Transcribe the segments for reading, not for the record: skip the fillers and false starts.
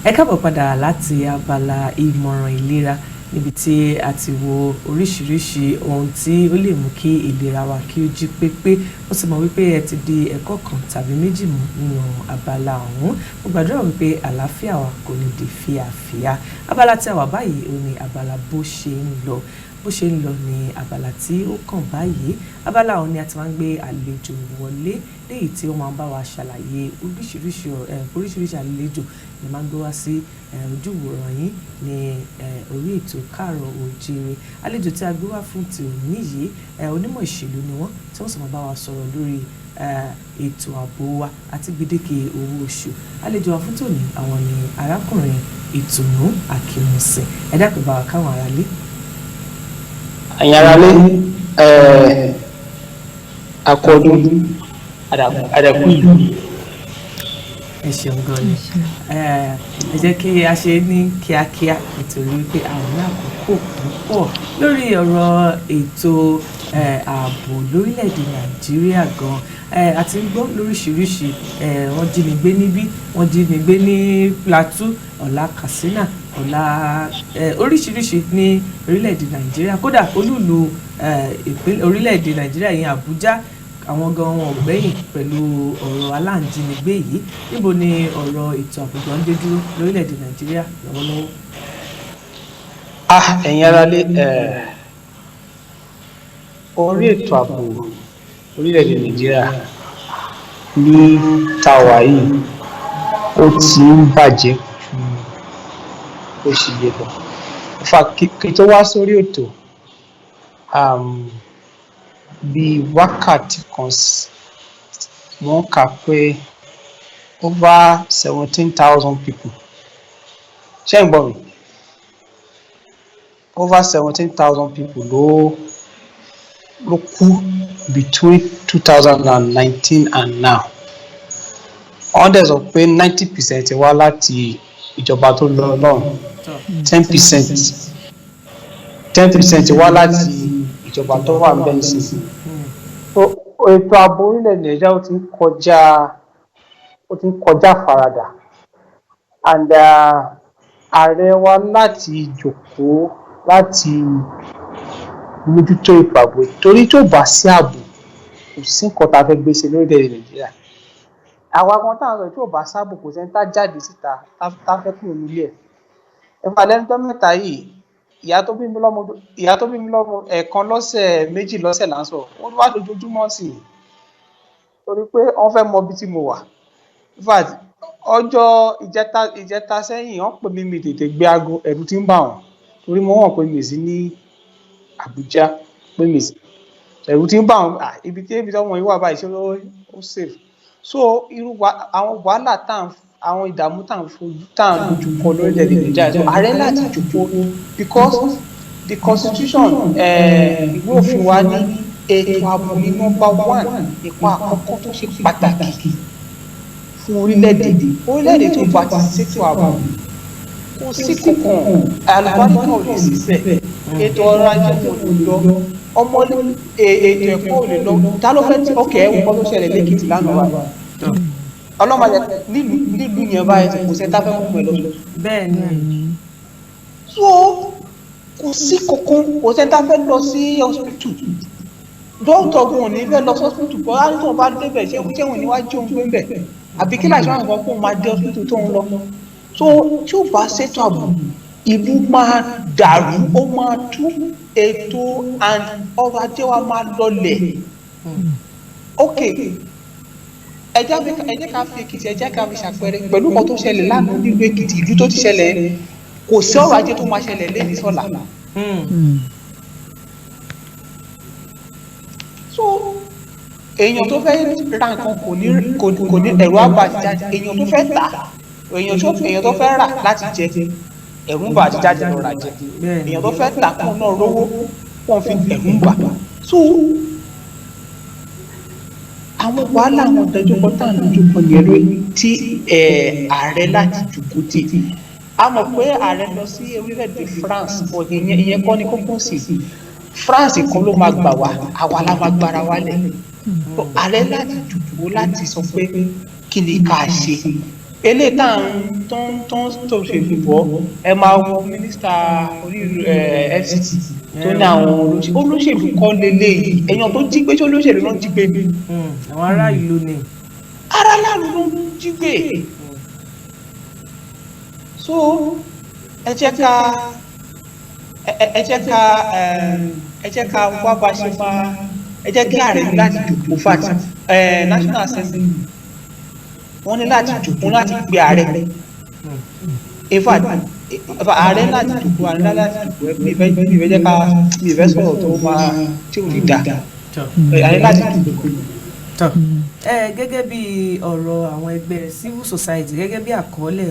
Ẹ káàbọ̀ padà láti abala ìmọ̀ràn ìlera níbi tí a ti wo oríṣiríṣi ohun tí ó lè mú kí ìlera wa kí ó jí pépé. Ó sì mọ̀ wípé ẹ ti di ẹ̀kọ́ kan tàbí méjì mú nínú abala ọ̀hún. Mo gbàdúrà wípé àlàáfíà wa kò ní di fíafíà. Abala tí a wà báyìí ó ní abala bó ṣe ń lọ. Bó ṣe ń lọ ní abala tí ó kàn báyìí. Abala ọ̀hún ni a ti máa ń gbé àlejò wọlé léyìí tí ó máa ń bá wa ṣàlàyé oríṣiríṣi àlejò ni máa ń gbé wá sí ojú ìwòran yín ní orí ètò Kaaro Oojiire. Àlejò tí a gbé wá fún ti òní yìí onímọ̀ ìṣèlú ni wọ́n tí wọ́n sì máa bá wa sọ̀rọ̀ lórí ètò ààbò wa àti gbèdéke owó oṣù. Àlejò wa fún tòní àwọn ni Arakunrin Itunu Akinmosin. Ẹ dákun bá wa káwọn aráalé. Ẹ̀yin aráalé akọọdún àdàkú ìlú. Ẹ ṣeun gan ni. Ẹ jẹ́ kí a ṣe ní kíákíá nítorí wípé àwọn ní àkókò púpọ̀ lórí ọ̀rọ̀ ètò ààbò lórílẹ̀‐èdè Nàìjíríà gan. A ti ń gbọ́ lóríṣiríṣi wọ́n jí ni gbé níbí, wọ́n jí ni gbé ní Plateau, ọ̀la Katsina, ọ̀la oríṣiríṣi ní orílẹ̀‐èdè Nàìjíríà. Kódà olúùlú orílẹ̀‐èdè Nàìjíríà yẹn Àbújá, àwọn gan wọn ò gbẹ́yìn pẹ̀lú ọ̀rọ̀ aláǹjínigbé yìí. Níbo ni ọ̀rọ̀ ètò ààbò gan dé dúró lórílẹ̀‐èdè Nàìjíríà lọ́wọ́lọ́wọ́? Ẹ̀yin aráalé orí ètò ààbò orílẹ̀‐èdè Nàìjíríà ní tàwa yìí ó ti ń bàjẹ́ ju ó sì yẹ lọ. Fà kí tó wá sórí ètò bí wákàtí kan wọ́n kà pé over 17,000 people. Ṣé ń gbọ́ mi? Over 17,000 people ló kú between 2019 and now. Wọ́n dẹ̀ sọ pé 90% wá láti ìjọba tó lọ lọ́run, 10% wá láti ìjọba tó wà bẹ́ẹ̀ sí. Ètò ààbò orílẹ̀ Nàìjíríà ó ti ń kọjá faradà, and ààrẹ wa láti jókòó láti mójútó ètò ààbò torí tó bá sí ààbò kò sí nǹkan tá a fẹ́ gbé ṣe lórílẹ̀ Nàìjíríà. Àwa kan táwọn sọ tí ò bá sáàbò kò sẹ́ni tá jáde síta tá fẹ́ kúrò nílé ẹ̀. Ẹ̀fà lẹ́nu mẹ́ta yìí ìyá tó bí mi lọ́mọ ẹ̀ẹ̀kan lọ́sẹ̀, méjì lọ́sẹ̀ là ń sọ, wọ́n wá lójoojúmọ́ sí i torí pé wọ́n fẹ́ mọ ibi tí mo wà. In fact ọjọ́ ìjẹta sẹ́yìn wọ́n pè mí mi tètè gbé aago, ẹ̀rù tí ń bà wọ́n torí mo wọ̀n pé mi sí ní Àbújá, pé mi sí ẹ̀rù tí ń bà wọ́n ibi tí ọmọ yìí wà báyìí ṣé ó safe. So irú àwọn wàhálà àwọn ìdààmú tá à ń dojú kọ lórílẹ̀‐èdè Nàìjíríà, so ààrẹ láti jókòó because the constitution ìwé òfin wa ní ètò ààbò ní number 1 nípa àkọ́kọ́ tó ṣe pàtàkì fún orílẹ̀‐èdè tó bá ti ṣètò ààbò kò sí kankan àlùbáríkà ò lè ṣiṣẹ́, ètò ọrọ̀ ajé kò lè lọ, ètò ẹ̀kọ́ ò lè lọ. Ta ló fẹ́ tí ọkẹ́ ẹ̀wọ̀n kan tó ṣẹlẹ̀ lẹ́kìtì lánàá wa ọlọ́mọdé nílùú yẹn báyìí tí kò sẹ́ tá fẹ́ kún pẹ̀lú. Bẹ́ẹ̀ ni. So kò sí kankan, kò sẹ́ tá fẹ́ lọ sí hospital. Dókítà gun ò ní fẹ́ lọ sí hospital bọ́ á ní tó bá débẹ̀ ṣé wọ́n níwájú òun pé ń bẹ̀ àbí kí láìsí àwọn kan kó máa dé hospital tó ń lọ. So tí ó bá ṣètò ààbò ìlú máa dàrú, ó máa tú ètò ọrọ̀ ajé wa máa lọlẹ̀. Ok, ẹ jẹ́ ká fi Èkìtì, ẹ jẹ́ ká fi ṣàpẹẹrẹ pẹ̀lú nǹkan tó ṣẹlẹ̀ lánàá nílùú Èkìtì, ìlú tó ti ṣẹlẹ̀ kò sí ọrọ̀ ajé tó máa ṣẹlẹ̀ lẹ́ni sọ́la. So èèyàn tó fẹ́ ra nǹkan kò ní ẹ̀rù àbá àti jáde, èèyàn tó fẹ́ tà, èèyàn tó fẹ́ rà láti jẹ ẹ̀rù ń bà àti jáde lọ rà jẹ, èèyàn tó fẹ́ tà kún náà rówó wọ́n fi ẹ̀rù ń bà. So àwọn wàhálà àwọn ìdájọ́ tá à ń dojúkọ yẹn lórí tí ààrẹ láti jókòó tì. A mọ̀ pé ààrẹ lọ sí orílẹ̀-èdè France, ìyẹn kọ́ ni kókó sí. France kan ló máa gbà wá, àwa la máa gbára wálẹ̀. Ààrẹ láti jókòó láti sọ pé kí ni ká ṣe eléyìí tá à ń tó ń tó ṣèlú bọ́ ẹ máa wo mínísítà orí FCT tó ní àwọn olóṣèlú kọ́ leléyìí èèyàn tó jí gbé ṣé olóṣèlú ló ń jí gbé ni. àwọn ará ìlú ni. ará láàrú ló ń jí gbé. so ẹ jẹ́ ká wá bá ṣe máa ẹ jẹ́ kí ààrẹ ní láti dùnkù fàtí National Assembly wọ́n ní láti dùnkù láti gbé ààrẹ ààrẹ láti dùnkù ààrẹ láti dùnkù mi ìfẹ́ sọ̀rọ̀ tó máa tí ò ní dá ààrẹ láti dùnkù. gẹ́gẹ́ bí ọ̀rọ̀ àwọn ẹgbẹ́ civil society gẹ́gẹ́ bí àkọọ́lẹ̀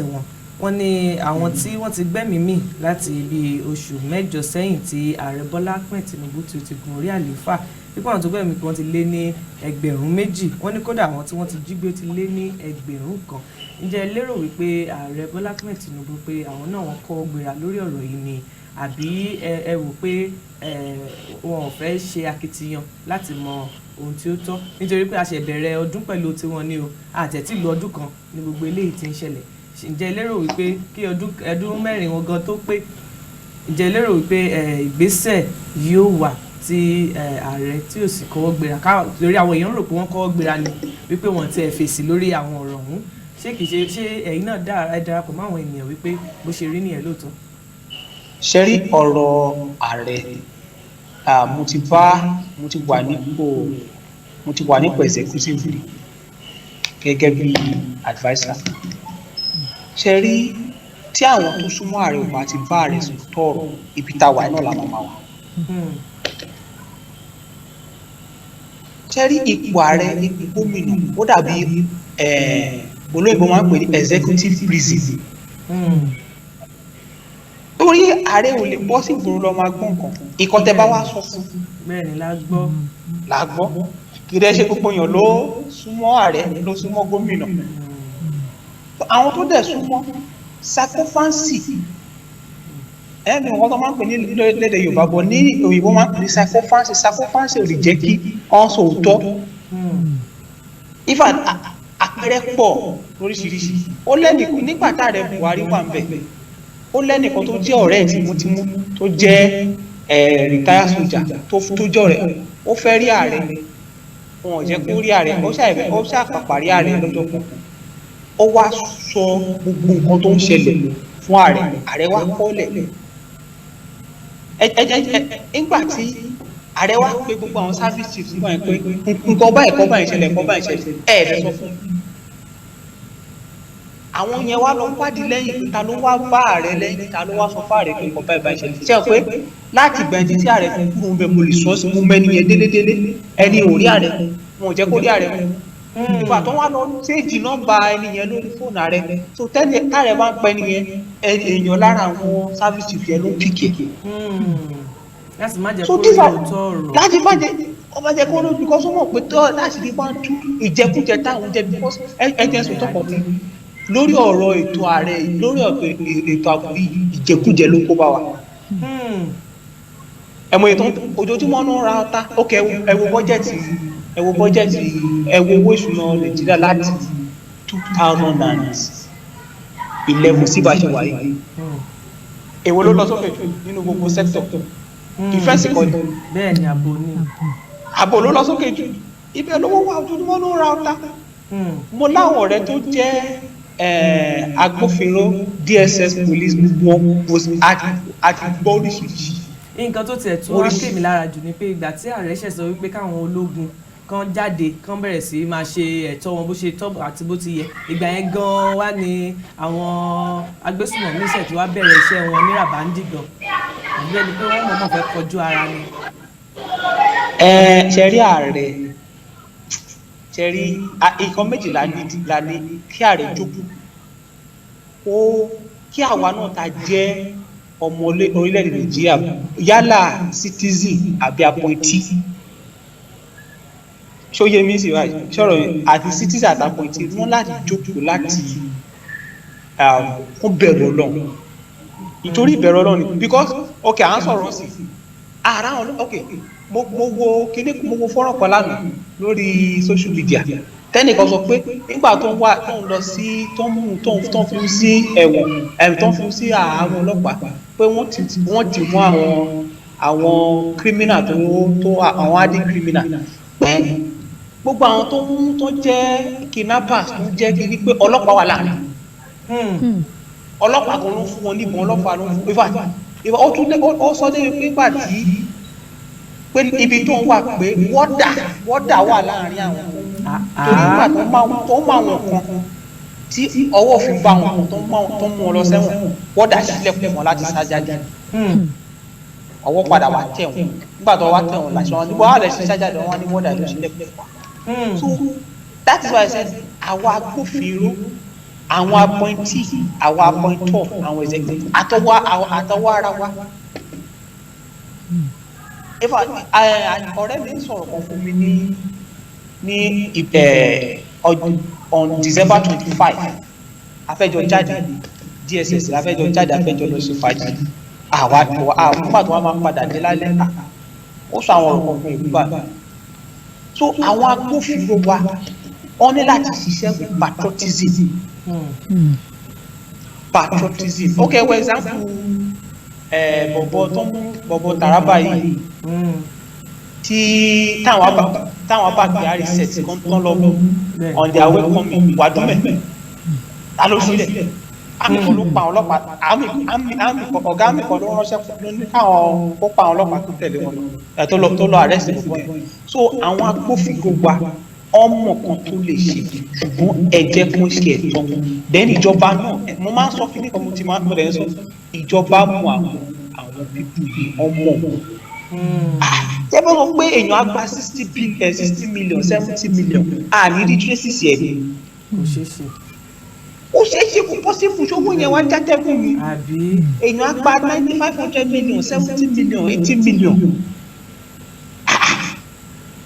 wọ́n ní àwọn tí wọ́n ti gbẹ́mìí mì láti bí oṣù mẹ́jọ sẹ́yìn tí ààrẹ Bọ́lá Ahmed Tinubu ti gun orí àlééfà pípọ̀ àwọn tó gbẹ́mìí kan ti lé ní 2,000 wọ́n ní kódà àwọn tí wọ́n ti jí gbé ti lé ní 1,000 ǹjẹ́ ẹ lérò wípé ààrẹ Bọ́lá Ahmed Tinubu pé àwọn náà wọ́n kọ́ gbéra lórí ọ̀rọ̀ yìí ni àbí ẹ wò pé wọn ò fẹ́ ṣe akitiyan láti mọ ohun tí ó tọ́ nítorí pé a ṣe bẹ̀rẹ̀ ọdún pẹ̀lú tiwọn ni o àtẹ̀tí lu ọdún kan ní gbogbo eléyìí tí ń ṣẹlẹ̀ ǹjẹ́ lérò wípé kí ọdún mẹ́rin wọn gan tó pé ǹjẹ́ lérò wípé ìgbésẹ̀ yóò wà tí ààrẹ tí ò sì kọ́wọ́ gbéra lórí àwọn èèyàn rò pé wọ́n kọ́wọ́ gbéra ni wípé wọ́n ti fèsì lórí àwọn ọ̀rọ̀ ọ̀hún ṣé kìí ṣe ẹ̀yin náà darapọ̀ mọ́ àwọn ènìyàn wípé bó ṣe rí nìyẹn lóòótọ́. ṣe rí ọ̀rọ̀ ààrẹ mo ti wà nípò executive gẹ́gẹ́ bí adviser. ṣe rí tí àwọn tó súnmọ́ ààrẹ ò bá ti bá ààrẹ sọ̀rọ̀ ibi tá a wà náà la máa wà. ṣe rí ipò ààrẹ ipò gómìnà ó dàbí olóyìnbó máa ń pè ní executive prison. torí ààrẹ ò lè bọ́ sí ìgboro lọ máa gbọ́ nǹkan ìkan tẹ́ bá wá sọ fún. bẹ́ẹ̀ni la gbọ́. kì í dẹ́ ṣe gbogbo èèyàn ló súnmọ́ ààrẹ ló súnmọ́ gómìnà. àwọn tó dẹ̀ súnmọ́ sacrifice ẹni wọn tó máa ń pè ní lédè Yorùbá bọ̀ ní òyìnbó máa ń pè ní sacrifice ò lè jẹ́ kí wọ́n sọ òótọ́. ifá àpẹẹrẹ pọ̀ lóríṣiríṣi ó lẹ́nìkan nígbà tá ààrẹ Buhari wà ń bẹ̀ ó lẹ́nìkan tó jẹ́ ọ̀rẹ́ tìmùtìmù tó jẹ́ retired soldier tó jẹ́ ọ̀rẹ́ ó fẹ́ rí ààrẹ wọn ò jẹ́ kó rí ààrẹ ó ṣàpàpàrí ààrẹ lọ́jọ́ kan ó wá sọ gbogbo nǹkan tó ń ṣẹlẹ̀ fún ààrẹ wá kọ́lẹ̀ nígbà tí ààrẹ wá pé gbogbo àwọn service chiefs nígbà yẹn pé nǹkan báyìí ṣẹlẹ̀ ẹ̀ẹ́dẹ̀ sọ fún àwọn yẹn wá lọ wádìí lẹ́yìn ta ló wá bá ààrẹ lẹ́yìn ta ló wá sọ fún ààrẹ pé nǹkan báyìí ṣẹlẹ̀ ṣe pé láti gbẹ̀ǹdì tí ààrẹ fún kúrò ń bẹ mo lè sọ sí mo mẹ́ni yẹn délédélé ẹni ò rí ààrẹ wọn ò jẹ́ kó rí ààrẹ mú ìgbà tó wá lọ séèjì nọ́mbà ẹni yẹn lórí fóònù ààrẹ tó tẹ́lẹ̀ káàrẹ bá ń pẹ́ nìyẹn èèyàn lára àwọn service chief yẹn ló ń pìkì. láti má jẹ́ kó rí òótọ́ ọ̀rọ̀. láti má jẹ́ ọba jẹ́ kó rí because ó mọ̀ pé tọ́ láti rí wá tú ìjẹkújẹ táwọn jẹ because ẹjẹ sọ tọkọ tí lórí ọ̀rọ̀ ètò ààrẹ lórí ètò ààbò ìjẹkújẹ ló kó bá wa. ẹ̀mọ̀ ètò ojoojúmọ́ náà ra ọta ok ẹ wo bọ́jẹ̀tì ẹ wo owó ìṣúná Nàìjíríà láti 2011 sí bá ṣe wáyé èwo ló lọ sókè jù nínú gbogbo sector defense kọ́ ni bẹ́ẹ̀ ni ààbò ló lọ sókè jù ibẹ̀ lówó wà ojoojúmọ́ ló ra ọta. mo láwọn ọ̀rẹ́ tó jẹ́ agbófinró DSS police gbogbo àti gbọ́ oríṣiríṣi. nǹkan tó tiẹ̀ tún wá kémi lára jù ni pé ìgbà tí ààrẹ ṣẹ̀ sọ wípé káwọn ológun kan jáde kan bẹ̀rẹ̀ sí máa ṣe ẹ̀tọ́ wọn bó ṣe tọ́ àti bó ti yẹ ìgbà yẹn gan-an wá ní àwọn agbésùnmọ̀mí ṣẹ̀ tí wàá bẹ̀rẹ̀ iṣẹ́ wọn ní ràbáńdì gan àbúrò ẹni pé wọ́n mọ̀ọ́mọ̀ fẹ́ kọjú ara ni. ṣe rí ààrẹ ṣe rí nǹkan méjìlá ní kí ààrẹ jókòó kí àwa náà ta jẹ́ ọmọ orílẹ̀-èdè Nàìjíríà yálà citizen àbí appointee ṣóyè mí sí wáyé sọ̀rọ̀ àti citizen àti appointee wọ́n láti jókòó láti kún bẹ̀rù Ọlọ́run nítorí ìbẹ̀rù Ọlọ́run ni because ok à ń sọ̀rọ̀ sí ok mo wo fọ́nrán kan lánàá lórí social media tẹ́nìkan sọ pé nígbà tó ń wá tó ń lọ sí tó ń mú tó ń fi sí ẹ̀wọ̀n tó ń fi sí àwọn ọlọ́pàá pé wọ́n ti mú àwọn criminal tó àwọn adi criminal pé gbogbo àwọn tó ń mú tó jẹ́ kidnappers tó jẹ́ kiri pé ọlọ́pàá wà láàrin ọlọ́pàá kan ló fún wọn níbọn ọlọ́pàá ló ń fún ó sọ dé pípa tí pé ibi tó ń wà pé wọ́dà wà láàrin àwọn torí nígbà tó ń mọ àwọn kan tí ọwọ́ fi bá wọn tó ń mú wọn lọ sẹ́wọ̀n wọ́dà sílẹ̀kùn wọn láti sá jáde ọwọ́ padà wá tẹ̀ wọ́n nígbà tó wá tẹ̀ wọ́n láti wọn níbo wà lẹ̀ sí sá jáde wọn ní wọ́dà ló sílẹ̀kùn so that is why I said àwa agbófinró àwọn appointee àwọn appointor àwọn executive àtọwọ́ ara wa ọ̀rẹ́ mi sọ̀rọ̀ kan fún mi ní on December 25 afẹ́jọ jáde DSS afẹ́jọ jáde afẹ́jọ lọ sí fàájì nígbà tó wá máa padà dé lálẹ́ ó sọ àwọn ọ̀rọ̀ kan fún ìlú bàbá so àwọn agbófinró wa wọ́n ní láti ṣiṣẹ́ with patriotism okay for example bọ̀bọ̀ Taraba yìí tí táwọn bá gbé àrísẹ̀t kan tán lọ on their way coming wàdúmẹ̀ ta ló sílẹ̀ àmì kan ló pa àwọn ọlọ́pàá ọ̀gá àmì kan ló ránṣẹ́ ló ní káwọn kó pa àwọn ọlọ́pàá tó tẹ̀lé wọn tó lọ arrest bọ̀bọ̀ yẹn so àwọn agbófinró wa ọmọ kan tó lè ṣe ṣùgbọ́n ẹ jẹ́ kó ṣe ẹ̀tọ́ then ìjọba náà mo máa ń sọ kí nìkan mo ti máa ń pẹ̀lẹ́ sọ ìjọba mú àwọn pípù yìí ọmọ ṣé bá wọn pé èèyàn á gba 60 million 70 million àní rí traces ẹ̀ ni ó ṣeé ṣe kó possible ṣówó yẹn wá játẹ́kùn mi èèyàn á gba 500 million 70 million 80 million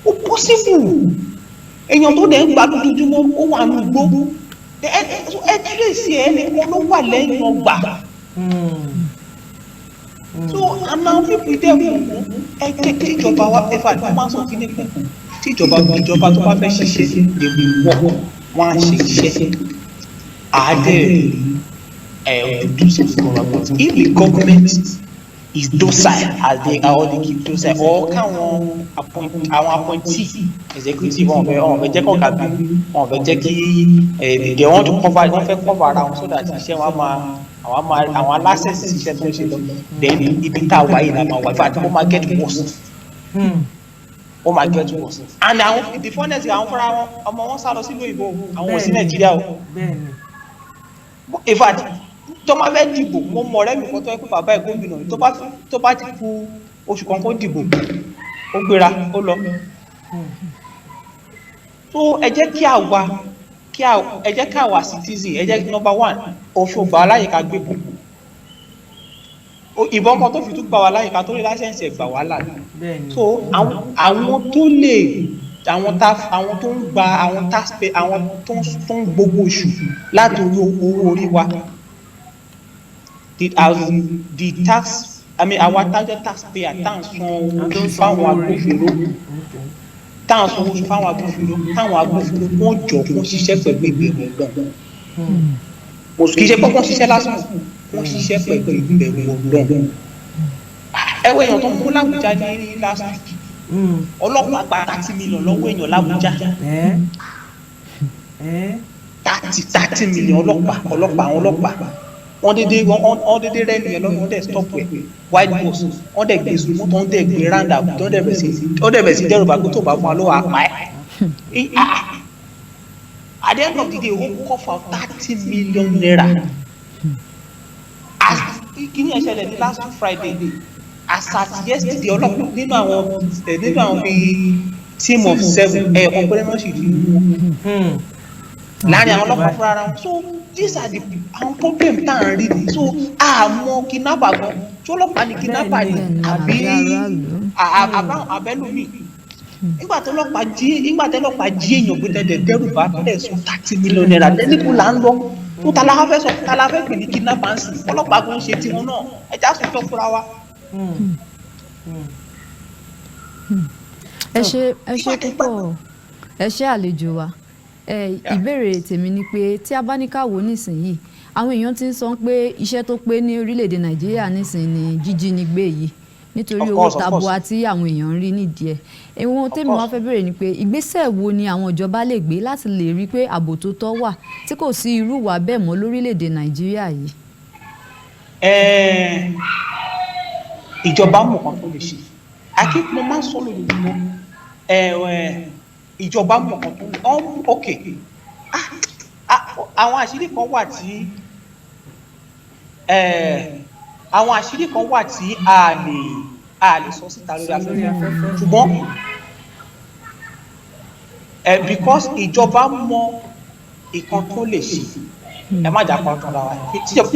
ó possible èèyàn tó dẹ̀ ń gba lójoojúmọ́ ó wà ní gbogbo ẹ tírèsì ẹ nìkan ló wà lẹ́yìn ọgbà so àmọ́ fífi dẹ́kun ẹ jẹ́ kí ìjọba wa ẹ̀fà tó máa ń sọ kíní kan tí ìjọba tó bá fẹ́ ṣiṣẹ́ lè wọ̀ wọ́n á ṣe iṣẹ́ àádẹ́ ojúṣe ìgbọ̀nràn if the government is docile as they are all they keep docile or káwọn appointee executive wọn fẹ́ jẹ́ kó gàbí wọn fẹ́ jẹ́ kí they want to cover wọn fẹ́ cover ara wọn so that iṣẹ́ wọn máa àwọn aláṣẹsì iṣẹ́ tó ń ṣe lọ then ibi tá a wà yìí náà máa wà fún àti wọ́n máa get worse wọ́n máa get worse and àwọn the funness àwọn fúnra wọn ọmọ wọn sá lọ sílùú òyìnbó àwọn ò sí Nàìjíríà o in fact tó máa fẹ́ dìbò mo mọ̀ ọ̀rẹ́ mi kan tó yẹ kó bàbá ẹ̀ gómìnà tó bá ti kù oṣù kan kó dìbò ó gbéra ó lọ. so ẹ jẹ́ kí àwa citizen ẹ jẹ́ kí number one òfin gbà wá láyè ká gbé bò ìbọn kan tó fi tún gbà wá láyè ká tó lè láṣẹ̀ǹsì ẹ̀ gbà wá là so àwọn tó lè àwọn tó ń gba àwọn taxpayer àwọn tó ń gbogbo oṣù láti owó orí wa the tax our target taxpayer táwọn san fáwọn agbófinró táwọn agbófinró wọ́n jọ kó ṣiṣẹ́ pẹ̀lú ìbẹ̀rù Ọlọ́run kì í ṣe pé wọ́n ṣiṣẹ́ lásán wọ́n ṣiṣẹ́ pẹ̀lú ìbẹ̀rù Ọlọ́run ẹwẹ́ èèyàn tó ń kó l'Àbújá ní last week ọlọ́pàá gba 30 million lọ́wọ́ èèyàn l'Àbújá 30 million ọlọ́pàá wọ́n dédé rẹ́ nìyẹn lọ́wọ́ wọ́n dẹ̀ stop ẹ̀ white bus wọ́n dẹ̀ gbé sùn mọ́tò wọ́n dẹ̀ gbé round up wọ́n dẹ̀ bẹ̀ sí dẹ́rù bá gbé tó bá fún wa lọ́wọ́ àpá ẹ̀. at the end of the day ó kọ́ for 30 million naira kíní ẹ̀ ṣẹlẹ̀ ní last Friday as at yesterday ọlọ́pàá nínú àwọn bíi team of 7 ọ̀pẹ̀rẹ̀ náà sì rí láàrin àwọn ọlọ́pàá fúnra wọn so these are the àwọn problem tá à ń rí ni so àmọ́ kidnapper gan tí ọlọ́pàá ní kidnapper ni àbí abẹ́lómi nígbà tí ọlọ́pàá jí èèyàn gbé tẹ̀lé dẹ́rù bá tẹ̀ sọ 30 million naira lẹ́nìkú là ń lọ tó tala fẹ́ pè ní kidnapper ń sìn ọlọ́pàá kò ń ṣe tiwọn náà ẹja sọ tó fúnra wa. ẹ ṣé púpọ̀ ẹ ṣé àlejò wa ìbéèrè tèmi ni pé tí a bá ní ká wò nísìnyí àwọn èèyàn ti ń sọ pé iṣẹ́ tó pé ní orílẹ̀-èdè Nàìjíríà nísìnyí ni jíjínigbé yìí nítorí owó tabua tí àwọn èèyàn ń rí nídìí ẹ̀. Ohun tèmi wá fẹ́ béèrè ni pé ìgbésẹ̀ wo ni àwọn ìjọba lè gbé láti lè rí pé ààbò tó tọ́ wà tí kò sí irú ìwà bẹ́ẹ̀ mọ́ lórílẹ̀-èdè Nàìjíríà yìí. Ìjọba mọ̀ kan tó lè ṣe akíkún máa ń sọ lójoojúmọ́ ìjọba mọ̀ kan tó lè ok àwọn àṣírí kan wà tí àwọn àṣírí kan wà tí a lè sọ síta lórí afẹ́fẹ́ ṣùgbọ́n because ìjọba mọ̀ ìkan tó lè ṣe ẹ má jà pa ọ̀tún lára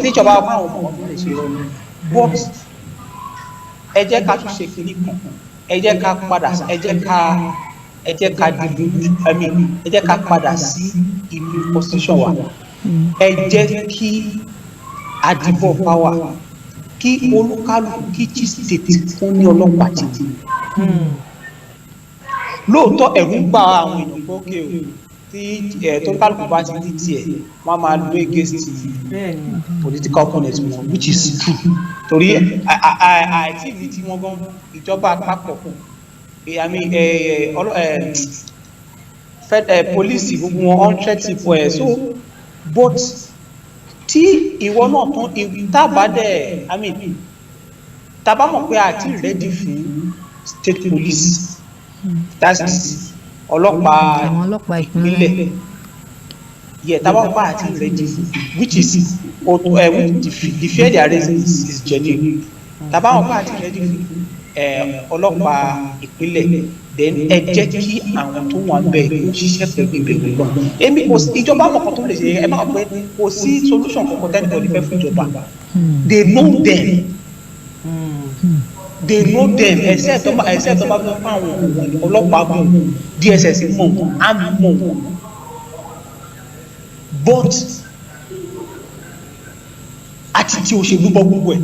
tíjọba máa ń mọ̀ tó lè ṣe but ẹ jẹ́ ká tún ṣe kiri kan ẹ jẹ́ ká padà ẹ jẹ́ ká padà sí ìlú position wa ẹ jẹ́ kí àdìbò power kí olúkálùkù kí chi state fún ní ọlọ́pàá títí lóòótọ́ ẹ̀rù ń gba àwọn èèyàn gbókè o tí tó kálùkù bá ti ní tiẹ̀ wọ́n máa lo against political opponents wọn which is true torí àìtí ìlú tí wọ́n gan ìjọba àpapọ̀ police gbogbo wọn threat for ẹ̀ so but tí ìwọ náà tán tábà mọ̀ pé àti ready fún state police that's ọlọ́pàá ìpínlẹ̀ yeah tábà mọ̀ pé àti ready which is the fear they are raising is genuine tábà mọ̀ pé àti ready fún ọlọ́pàá ìpínlẹ̀ then ẹ jẹ́ kí àwọn tó wà bẹ́ẹ̀ kó ṣiṣẹ́ pẹ̀lú ìbẹ̀rù náà èmi kò sí ìjọba mọ̀ kan tó lè ṣe ẹ máa pẹ́ kò sí solution kankan tẹ́nìkan fẹ́ fún ìjọba they know them ẹsẹ̀ tó bá fẹ́ fún àwọn ọlọ́pàá bọ̀ DSS mọ̀ àmì mọ̀ but àti tí òṣèlú bọ́ gbogbo ẹ̀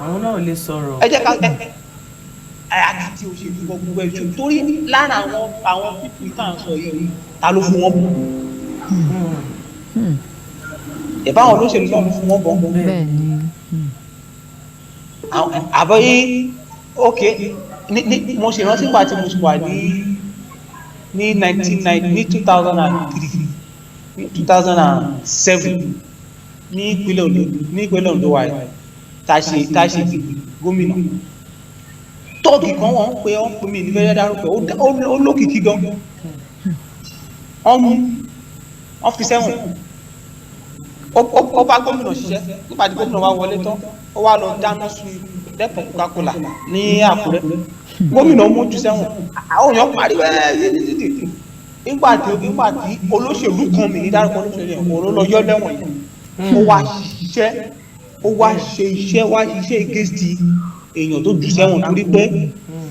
àwọn náà lè sọ̀rọ̀ ẹ jẹ́ ká àti tí òṣèlú bọ́ gbogbo ẹ̀ ṣù torí lára àwọn pípì tá à ń sọ yìí ta ló fún wọn bọ̀ ẹ̀bá àwọn olóṣèlú náà ló fún wọn bọ̀ àbọ̀yé ok mo ṣe rántí nígbà tí mo ṣe wà ní 2007 ní ìpínlẹ̀ Ondo wa tá a ṣe gómìnà tọ́ọ̀gì kan wọ́n ń pè mí nífẹ̀ẹ́ dárúkọ ó lókìkí gan wọ́n fi sẹ́wọ̀n ó bá gómìnà ṣiṣẹ́ nípa tí gómìnà wa wọlé tán ó wá lọ dáná sun dẹ́pọ̀ Coca-Cola ní Àkúrẹ́ gómìnà mójú sẹ́wọ̀n àwọn èèyàn pariwo nígbà tí olóṣèlú kan mi ní dárúkọ olóṣèlú yẹn kò lọ yọ lẹ́wọ̀n yẹn ó wá ṣe iṣẹ́ against èèyàn tó jù sẹ́wọ̀n torí pé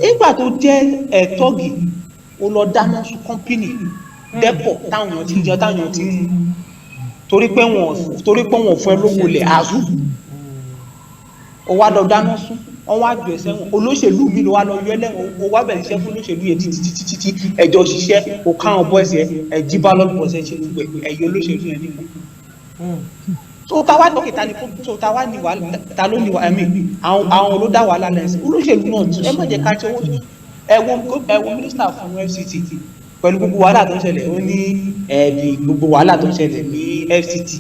nígbà tó jẹ́ tọ́gì ó lọ dáná sun kọ́mpínì dẹ́pọ̀ táwọn èèyàn ti jẹun táwọn èèyàn ti mú torí pé wọ́n fẹ́ lówó lẹ̀ àzú ó wá lọ dáná sun wọ́n wá jù ẹ́ sẹ́wọ̀n olóṣèlú mi ló wá lọ yọ lẹ́wọ̀n ó wá bẹ̀rẹ̀ iṣẹ́ fún olóṣèlú yẹn títí ẹjọ́ ṣiṣẹ́ ó káwọn bọ́ọ̀sì ẹ̀ jí bá lọ́dún bọ́ọ̀sì ṣe gbogbo ẹ̀yẹ olóṣèlú yẹn nìkan. so táwa ní òkè ta ló ní wà àwọn ló dá wàhálà lẹ́sìn olóṣèlú náà ẹ má jẹ́ ká ṣe owó ẹ̀wọ̀n mínísítà fún FCT pẹ̀lú gbogbo wàhálà tó ń ṣẹlẹ̀ ó ní gbogbo wàhálà tó ń ṣẹlẹ̀ ní FCT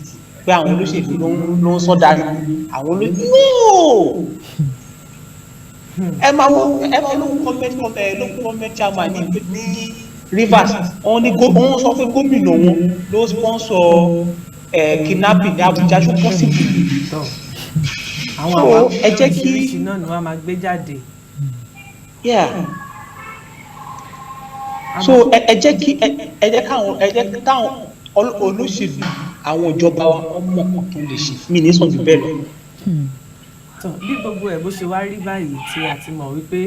pé àwọn olóṣèlú ló ń sọ darí àwọn olóṣèlú ẹ máa lókun gọ́ọ̀mẹ̀ntì chairman ní Rivers wọ́n sọ pé gómìnà wọn ló sponsor kidnapping ní Abuja ṣó possible àwọn àwọn ẹ jẹ́ kí oríṣiríṣi náà ni wọ́n máa gbé jáde. So ẹ jẹ́ káwọn olóṣèlú àwọn ìjọba wa ọmọ kan tó lè ṣe mí ní sọ̀tún bẹ́ẹ̀ lọ. Bí gbogbo ẹ̀ bó ṣe wá rí báyìí tí a ti mọ̀ wípé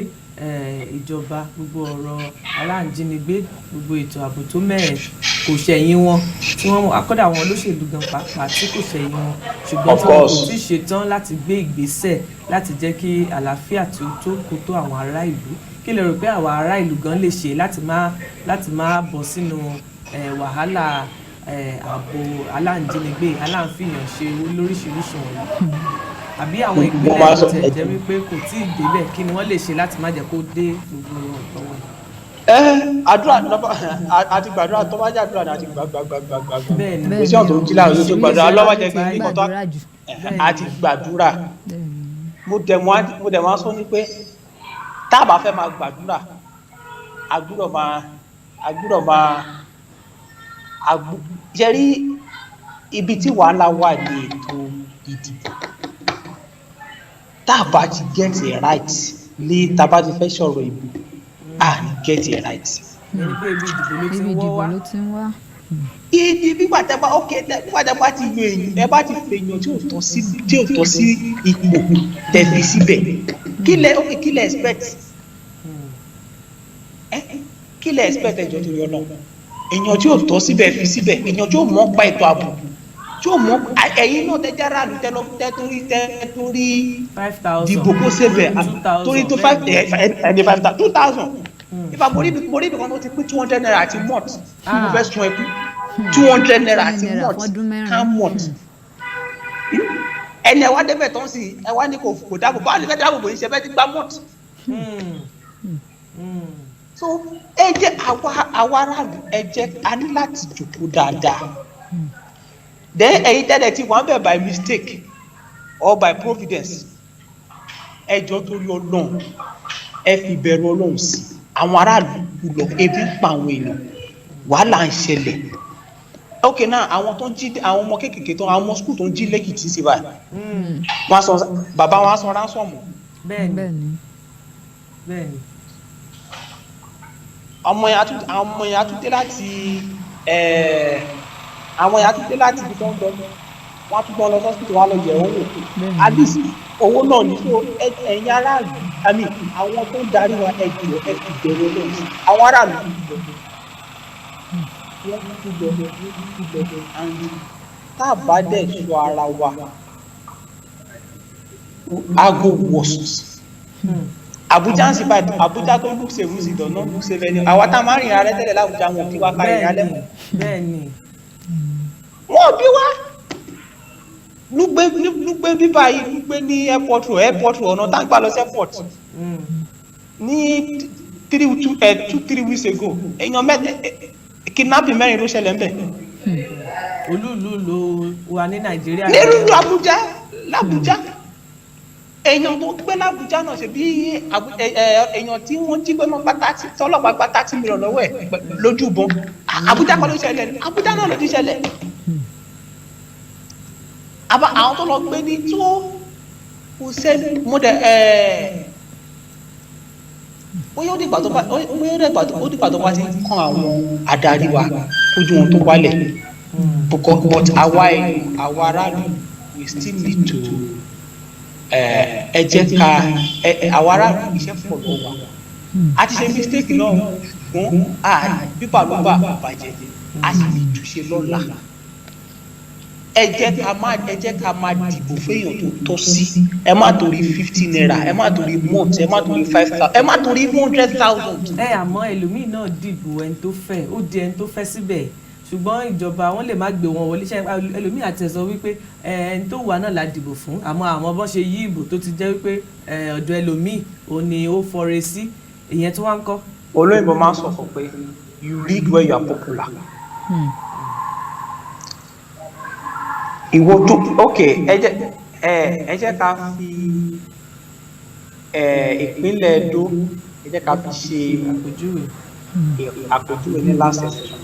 ìjọba gbogbo ọ̀rọ̀ aláǹjínigbé gbogbo ètò ààbò tó mẹ́ẹ̀ kò ṣẹ̀yìn wọn tí wọ́n akọ́dà àwọn olóṣèlú gan pàápàá tí kò ṣẹ̀yìn wọn ṣùgbọ́n tí wọn kò tí ì ṣetán láti gbé ìgbésẹ̀ láti jẹ́ kí àlàáfíà tí ó tó kó tó àwọn ará ìlú kí lè rò pé àwa ará ìlú gan lè ṣe láti má bọ́ sínú wàhálà ààbò aláǹjínigbé aláǹfìyàn ṣe lóríṣiríṣi wọ̀nyí àbí àwọn ìpínlẹ̀ tó tẹ̀ jẹ́ wípé kò tí ì débẹ̀ kí ni wọ́n lè ṣe láti má jẹ́ kó dé gbogbo ọ̀dọ́ wọn. àdúrà àti gbàdúrà tó bá jẹ́ àdúrà àti gbàgbàgbàgbà iṣẹ́ ọ̀tọ̀ jí láàrin ojú gbàdúrà lọ́wọ́ jẹ́ kí ní kọ́tọ́ àti gbàdúrà mo dẹ̀ máa sọ ní pé tá a bá fẹ́ máa gbàdúrà agbúdọ̀ máa jẹ́ rí ibi tí wàhálà wà ní ètò ìdìbò tá a bá ti get it right ní tá a bá ti fẹ́ sọ̀rọ̀ ìbò get it right. ibi ìdìbò ló ti ń wá. Bí gbàtẹ́gbà gbàtẹ́gbà ti yan èèyàn ẹ bá ti fèèyàn tí ò tọ́ sí ipò tẹ̀lé síbẹ̀ kí lẹ expect ẹjọ́ torí Ọlọ́run èèyàn tí ò tọ́ síbẹ̀ fi síbẹ̀ èèyàn tí ò mọ̀ pa ètò ààbò tí ò mọ̀ ẹ̀yin náà tẹ́jára lù tẹ́tórí dìbò kó sébẹ̀ torí tó 5,000 ìfà mo rí ibìkan tó ti pín 200 naira àti mọ́t mo fẹ́ sun ẹkú 200 naira àti mọ́t can mọ́t ẹni ẹwà débẹ̀ tán sí ẹwà ní kò dáàbò bá lè fẹ́ dáàbò bò ní ṣe fẹ́ ti gbá mọ́t. So ẹ jẹ́ àwa aráàlú ẹ jẹ́ a ní láti jókòó dáadáa then ẹ̀yin tẹ́lẹ̀ tí wọ́n bẹ̀ by mistake or by providence ẹ jọ̀ọ́ torí Ọlọ́run ẹ fi bẹ̀rù Ọlọ́run sí àwọn aráàlú lọ ebi ń pa àwọn èèyàn wàhálà ń ṣẹlẹ̀ ok náà àwọn tó ń jí àwọn ọmọ kéékèèké tó àwọn ọmọ skul tó ń jí lẹ́kìtì sí báyìí wọ́n sọ bàbá wọn á sọ ránsọ̀mù. bẹ́ẹ̀ni àwọn ọmọ yẹn atúndé láti ibi tó ń lọ wọ́n á tún gbọ́n lọ sọ́sìtì wọn á lọ yẹ̀ wọ́n wò at least owó náà ní so ẹ̀yin aráàlú àmì àwọn tó ń darí wa ẹ̀jọ̀ ẹ̀ fi bẹ̀rẹ̀ lọ́wọ́ àwọn aráàlú wọ́n ti bẹ̀rẹ̀ and tá a bá dẹ̀ sọ ara wa ago worst Abuja ń sì bá Abuja tó look safe sí dọ̀ náà look safe ẹni àwa tá a máa rìn arẹ tẹ́lẹ̀ láwùjọ àwọn òbí wa ká rìn alẹ́ mọ́ wọn ò bí wá lúgbé bíbá yìí lúgbé ní airport ọ̀nà táǹgbà lọ sí airport ní 2-3 weeks ago èèyàn kidnapping mẹ́rin ló ṣẹlẹ̀ ń bẹ̀. olúùlú ló wà ní Nàìjíríà. nílùú l'Abuja èèyàn tó gbé l'Abuja náà ṣe bí èèyàn tí wọ́n jí gbé mọ́ tọ́lọ́pàá gba 30 million lọ́wọ́ ẹ̀ lójú ìbọn Abuja kọ́ ló ṣẹlẹ̀ Abuja náà ló ti ṣẹlẹ̀. Àwọn tó lọ gbé ní tó kò sẹ́ni mo dẹ̀ bóyá ó dìgbà tó bá ti kàn àwọn adarí wa ojú wọn tó wálẹ̀ but àwa aráàlú we still need to ẹ jẹ́ ká àwa aráàlú iṣẹ́ pọ̀ lọ́wọ́ wa a ti ṣe mistake náà ṣùgbọ́n pípa ló bá bàjẹ́ a sì lè túnṣe lọ́la ẹ jẹ́ ká máa dìbò fẹ́yàn tó tọ́ sí ẹ má torí 50 naira ẹ má torí mọ́t ẹ má torí 5,000 ẹ má torí 100,000. Àmọ́ ẹlòmíì náà dìbò ẹni tó fẹ́ ó di ẹni tó fẹ́ síbẹ̀ ṣùgbọ́n ìjọba wọn lè má gbé wọn wọlé ṣe ẹlòmíì àti ẹ̀ sọ wípé ẹni tó wà náà la dìbò fún àmọ́ àwọn bọ́n ṣe yí ìbò tó ti jẹ́ wípé ọ̀dọ̀ ẹlòmíì ò ní ó fọre sí ìyẹn tí wọ́n ń kọ́. olóyìnbó máa ń sọ fún pé you read where you are popular. Ìwọ tó ok ẹ jẹ́ ká fi ìpínlẹ̀ Ẹdó ẹ jẹ́ ká fi ṣe àpèjúwe ní last session.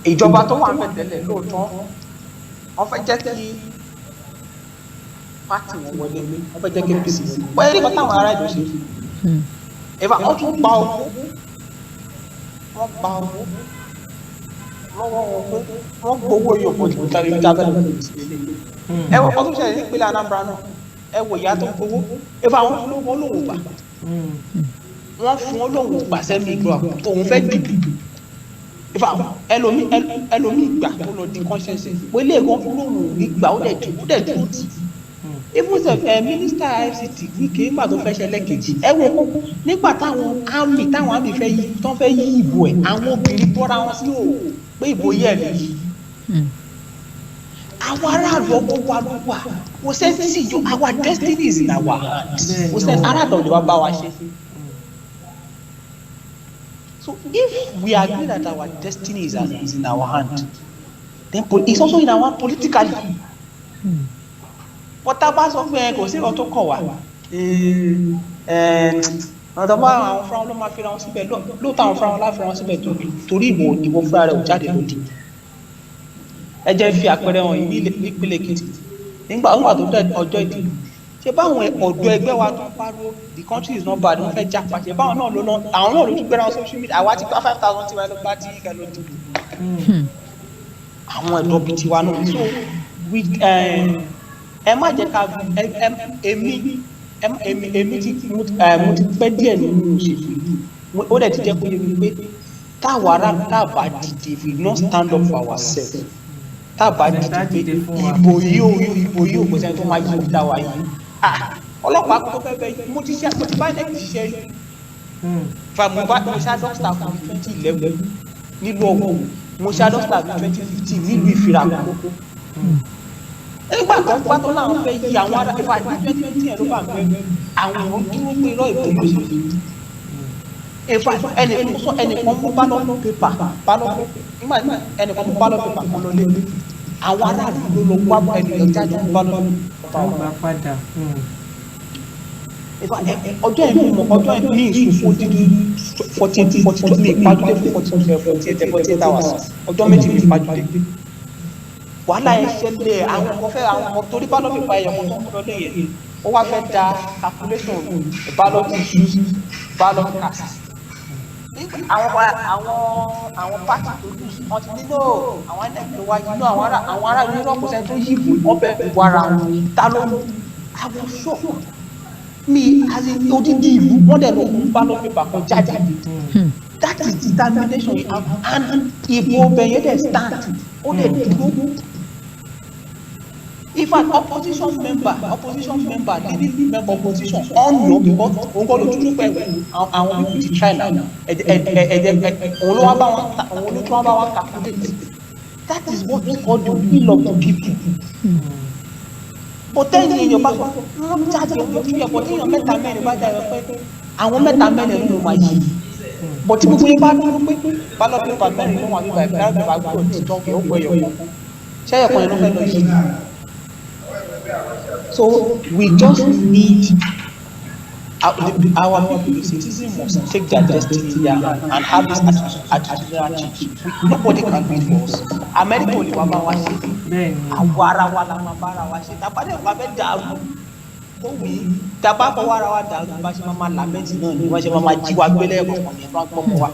Ìjọba tó wà ń bẹ̀ tẹ́lẹ̀ lóòótọ́ wọ́n fẹ́ jẹ́ kí pátì wọn wọlé wọ́n fẹ́ jẹ́ kí APC wọ́n yẹ kí táwọn ará ìlú ṣe ìfà wọ́n tún gba owó lọ́wọ́ wọn pé wọ́n gbowó yóò pọ̀ jù tàbí ibi tábẹ́lẹ̀ ẹ wọ́n kọ́ tó ṣẹlẹ̀ nípínlẹ̀ Anambra náà ẹ wò ìyá tó ń gbowó ìfà wọn fún olóhùn gbà wọ́n fún olóhùn gbà sẹ́mi ìgbà òun fẹ́ dìbò ìfà ẹlòmíì gbà tó lọ di conscience pé ilé ìwọ̀n fún olóhùn ìgbà ó dẹ̀ dúró tì even the minister ICT Wike nígbà tó fẹ́ ṣe lẹ́kejì ẹ wo nígbà táwọn army fẹ́ yí ìbò ẹ̀ àwọn obìnrin bọ́ra wọn sí o pé ìbò yẹ̀ lè yí àwọn aráàlú ọgbọ́n wa ló wà kò sẹ́ni sí ìjọ our destiny is in our hands kò sẹ́ni aráàlú ọ̀dọ̀ wa bá wa ṣe. So if we agree that our destiny is in our hand, then it's also in our hand politically. But tá a bá sọ pé kò sí ọ̀rọ̀ tó kàn wá ọ̀dọ̀ bá àwọn fúnra wọn ló máa fi ra wọn síbẹ̀ lóòótọ́ àwọn fúnra wọn láfi ra wọn síbẹ̀ torí ìwọ fúnra rẹ̀ ò jáde lòdì. Ẹ jẹ́ fi àpẹẹrẹ wọn yìí nípínlẹ̀ Èkìtì nígbà tó dẹ̀ ọjọ́ ìdìbò ṣe báwọn ọ̀dọ́ ẹgbẹ́ wa tó ń pariwo the country is not bad wọ́n fẹ́ jà pàṣẹ báwọn náà ló àwọn náà ló tún gbéra wọn social media àwa ti gba 5,000 tiwa ló bá tí kẹ ló dìbò àwọn ẹ̀dọ́ bíi tiwa náà so ẹ má jẹ́ ká èmi mo ti pẹ́ díẹ̀ nínú òṣèlú ó dẹ̀ ti jẹ́ pé wípé táwa ará tábà dìde if we not stand up for ourselves tábà dìde pé ìbò yìí ò kò sẹ́ni tó máa yí ìdá wa yìí ọlọ́pàá kò tó fẹ́ bẹ́ẹ̀ mo ti bá ẹ̀ ṣiṣẹ́ rí mo ṣá dọ́kítà fún 2011 nílùú ọ̀gbọ̀n mo ṣá dọ́kítà fún 2015 nílùú ìfirakókó nígbà tó ń pátó láwọn fẹ́ yí àwọn ará ìfà ní 2020 ẹ̀ ló bá ń bẹ àwọn èèyàn dúró pé irọ́ ìbò ló ṣe ìfà ẹnìkan mú ballot paper nígbà ẹnìkan mú ballot paper kó lọ lé àwọn aráàlú ló lọ wá ẹnìyàn jáde mú ballot padà. ọjọ́ ìlú ní ìsúnfún dídí 42 ní ìpàdé fún 48 hours ọjọ́ méjì ní ìpàdé wàhálà ẹ ṣẹlẹ̀ àwọn ọmọ torí ballot paper ẹ̀yọ̀ kan tó ń lọ lẹ́yìn ó wá fẹ́ da calculation ballot issues ballot cast àwọn pàtì tó lù wọn ti nílò àwọn ẹnìkan wáyé inú àwọn ará ìlú náà kò sẹ́ni tó yí ìbò ọbẹ̀ ìbò ara wọn ta ló ń àwọn ṣọ́ọ̀kù mi àti odidi ìlú wọ́n dẹ̀ ló ń ballot paper kan jáde that is determination and ìbò ọbẹ̀ yẹn dẹ̀ stand ó dẹ̀ dúró. If an opposition member leading member opposition ọ̀nà because òun kọ́ ló dúró pẹ̀lú àwọn people ti try now òun ló tún wá bá wọn calculate that is what we call the will of the people. But then èèyàn bá wọ́n jáde òun ti bí ọ̀pọ̀ tí èèyàn mẹ́ta mẹ́rin bá jáde pé àwọn mẹ́ta mẹ́rin ló máa yí but tí gbogbo yẹn bá dúró pé ballot paper mẹ́rin ló wà nígbà ìgbà ìgbà gbọ́dọ̀ ti tọ́ kí ó pẹ́ yọ̀ ṣé ẹ̀kọ́ yẹn ló fẹ́ lọ yí. So we just need our people, the citizens must take their destiny in their hand and have this attitudinal change. Nobody can do it for us. America ò lè wá bá wa ṣe. Àwa ara wa la máa bá ara wa ṣe. Tàbádé ọ̀pá fẹ́ dàrú. Ó wí tàbá fọwọ́ ara wa dàrú bá ṣe máa làmẹ́tì náà ni wọ́n ṣe máa jí wa gbélé ẹ̀kọ́ kan ní ẹ̀fọn gbọ́mọ wa.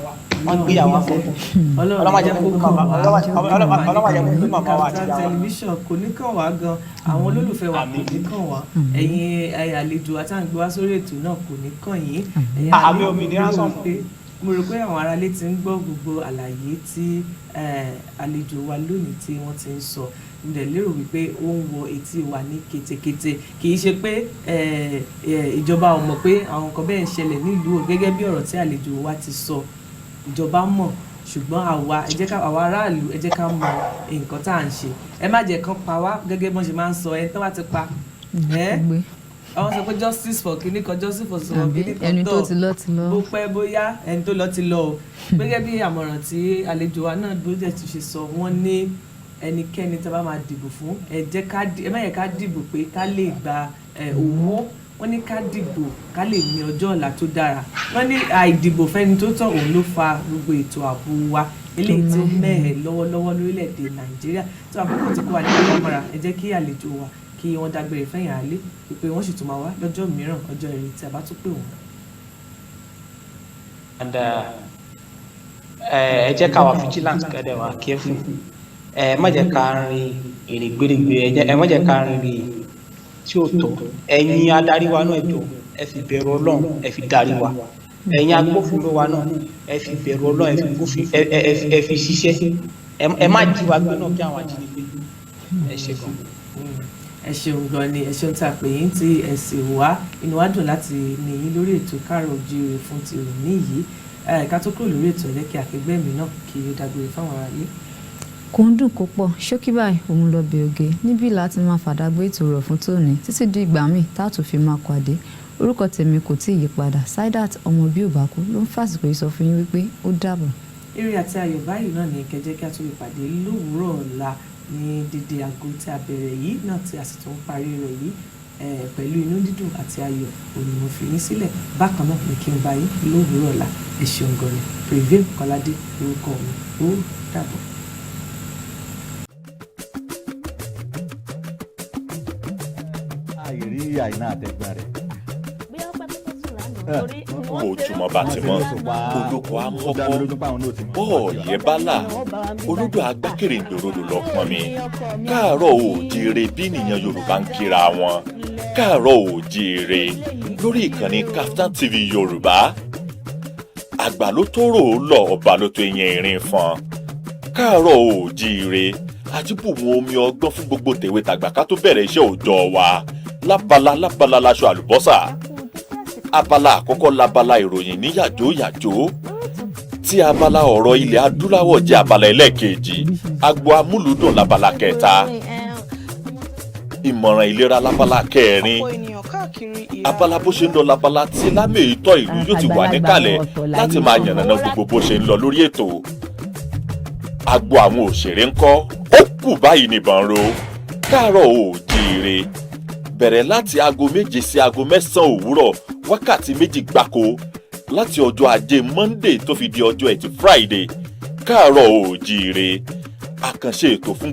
Wọ́n gbé àwọn afọ́fọ́. Ọlọ́mọdé kó màmá wa àti ìyá wa. Tẹlifíṣàn kò ní kàn wá gan àwọn olólùfẹ́ wa kò ní kàn wá ẹ̀yin àlejò àtàǹgbé wá sórí ètò náà kò ní kàn yín. Àmì òmìnira sọ pé mo rò pé àwọn aráalé ti ń gbọ́ gbogbo àlàyé tí àlejò wa lónìí tí wọ́n ti ń sọ mo dẹ̀ lérò wípé ó ń wọ etí wa ní ketekete kì í ṣe pé ìjọba ò mọ̀ pé àwọn nǹkan bẹ́ẹ̀ ń ṣẹlẹ̀ nílùú gẹ́gẹ́ bí ọ̀rọ̀ tí àlejò wa ti sọ ìjọba mọ̀ ṣùgbọ́n àwa aráàlú ẹ jẹ́ ká mọ nǹkan tá à ń ṣe ẹ má jẹ́ kán pa wá gẹ́gẹ́ bọ́n ṣe máa ń sọ ẹ tó bá ti pa àwọn sọ pé justice for kìíní kan justice for sọ̀rọ̀ kìíní kan ẹni tó ti lọ bó pẹ́ bóyá ẹni tó lọ ti lọ o gẹ́gẹ́ bí àmọ̀ràn tí àlejò wa náà bó jẹ́ ti ṣe sọ wọ́n ní ẹnikẹ́ni tí a bá máa dìbò fún ẹ má yẹ ká dìbò pé ká lè gba owó wọ́n ní ká dìbò ká lè ní ọjọ́ ọ̀la tó dára wọ́n ní àìdìbò fẹ́ni tó tọ́ òun ló fa gbogbo ètò ààbò wa eléyìí tí ó mẹ́hẹ̀ lọ́wọ́lọ́wọ́ lórílẹ̀‐èdè Nàìjíríà tí àkókò ti kó wa nípa ìyàmọ́ra ẹ jẹ́ kí àlejò wa kí wọ́n dágbére fẹ́yìn alẹ́ pé wọ́n sì tún máa wá lọ́jọ́ mìíràn ọjọ́ ire tí a bá tún pè wọ́n. And ẹ jẹ́ ká wà vigilant kẹ́dẹ̀ wà careful ẹ má jẹ́ ká rin èrè gbèrègbè ẹ má jẹ́ ká rin èrè tí ó tọ́ ẹ̀yin adarí wa náà ẹ̀jọ̀ ẹ fi bẹ̀rù Ọlọ́run ẹ fi darí wa ẹ̀yin agbófinró wa náà ẹ fi bẹ̀rù Ọlọ́run ẹ fi ṣiṣẹ́ ẹ má jí wa gbé náà bí àwọn ajínigbé ẹ ṣe gan. ẹ ṣeun gan ni ẹ ṣeun tá a pè yín tí ẹ sì wá inú wa dùn láti ní yín lórí ètò Kaaro Oojiire fún ti òní yìí ká tó kúrò lórí ètò ẹ jẹ́ kí akẹgbẹ́ mi náà kí ó dágbére fáwọn aráalé. kò ń dùn kó pọ̀ ṣókí báyìí òun lọ bẹ oge níbí láti máa fàdágbé ètò rọ̀ fún tòní títí di ìgbà míì tá a tún fi máa pàdé orúkọ tèmi kò tí ì yí padà saidat ọmọ Baobaku ló ń fàsìkò yìí sọ fún yín wípé ó dàbọ̀. Ire àti ayọ̀ báyìí náà ni kẹjẹ́ kí a tún lè pàdé lówùúrọ̀ ọ̀la ní dédé aago tí a bẹ̀rẹ̀ yìí náà tí a sì tún parí rẹ̀ yìí pẹ̀lú inú dídùn àti ayọ̀ òní mo fi yín sílẹ̀ bákan náà ní kí n bá yín lówùúrọ̀ ọ̀la ẹ ṣeun gan ni prevail Kolade lórúkọ mi ó dàbọ̀. àìrí àìná àtẹ̀gbọ́n rẹ̀. ojúmọ́ bá ti mọ́ olóko amọ́kọ́ bọ́ọ̀yẹ́ bálà olódò agbákèrè ìgbòròdò lọ́pọ̀n mi Kaaro Oojiire bí nìyẹn Yorùbá ń kíra wọn Kaaro Oojiire lórí ìkànnì KAFTANTV Yoruba àgbà ló tó rò ó lọ ọba ló tó yẹn ìrìn fọn Kaaro Oojiire àjíbùmọ̀ omi ọgbọ́n fún gbogbo tèwe tàgbà ká tó bẹ̀rẹ̀ iṣẹ́ òòjọ́ wa lábala láṣọ àlùbọ́sà abala àkọ́kọ́ labala ìròyìn ní yàjóyàjó tí abala ọ̀rọ̀ ilẹ̀ adúláwọ̀ jẹ́ abala ẹlẹ́ẹ̀kejì agbo amúlùúdùn labala kẹta ìmọ̀ràn ìlera labala kẹrin abala bó ṣe ń lọ labala tí lámèétọ́ ìlú yóò ti wà níkàlẹ̀ láti máa yànnàná gbogbo bó ṣe ń lọ lórí ètò agbo àwọn òṣèré ńkọ́ ó kù báyìí nìbọn ro Kaaro Oojiire bẹ̀rẹ̀ láti aago 7 sí aago 9 òwúrọ̀ wákàtí 2 gbáko láti ọjọ́ ajé Monday tó fi di ọjọ́ ẹtì Friday Kaaro Oojiire àkànṣe ètò fún